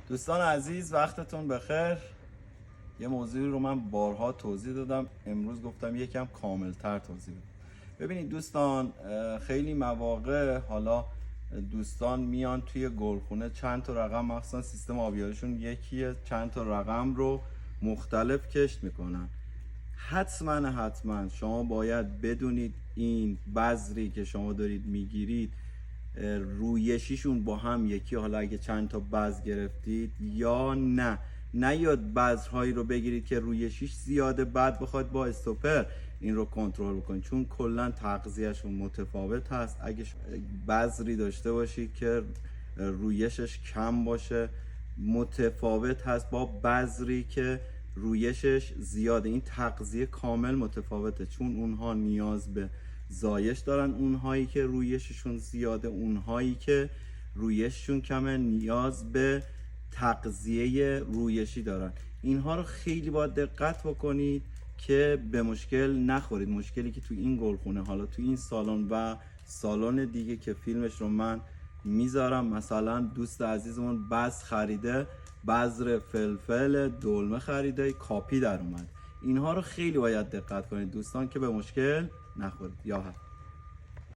دوستان عزیز وقتتون بخیر. یه موضوعی رو من بارها توضیح دادم، امروز گفتم یکم کاملتر توضیح بدم. ببینید دوستان، خیلی مواقع حالا دوستان میان توی گلخونه چند تا رقم، مخصوصا سیستم آبیاریشون یکیه، چند تا رقم رو مختلف کشت میکنن. حتما شما باید بدونید این بذری که شما دارید میگیرید رویشیشون با هم یکی، حالا اگه چند تا بذر گرفتید یا نه. نیاد بذرهایی رو بگیرید که رویشیش زیاده بعد بخواید با استوپر این رو کنترل بکنید، چون کلا تغذیهشون متفاوت هست. اگه بذری داشته باشید که رویشش کم باشه، متفاوت هست با بذری که رویشش زیاده. این تغذیه کامل متفاوته، چون اونها نیاز به زایش دارن، اونهایی که رویششون زیاده، اونهایی که رویششون کمه نیاز به تغذیه رویشی دارن. اینها رو خیلی باید دقت بکنید که به مشکل نخورید. مشکلی که تو این گلخونه، حالا تو این سالن و سالن دیگه که فیلمش رو من میذارم، مثلا دوست عزیزمون بذر خریده، بذر فلفل دلمه خریده، کاپی در اومد. اینها رو خیلی باید دقت کنید دوستان که به مشکل نخورید. یا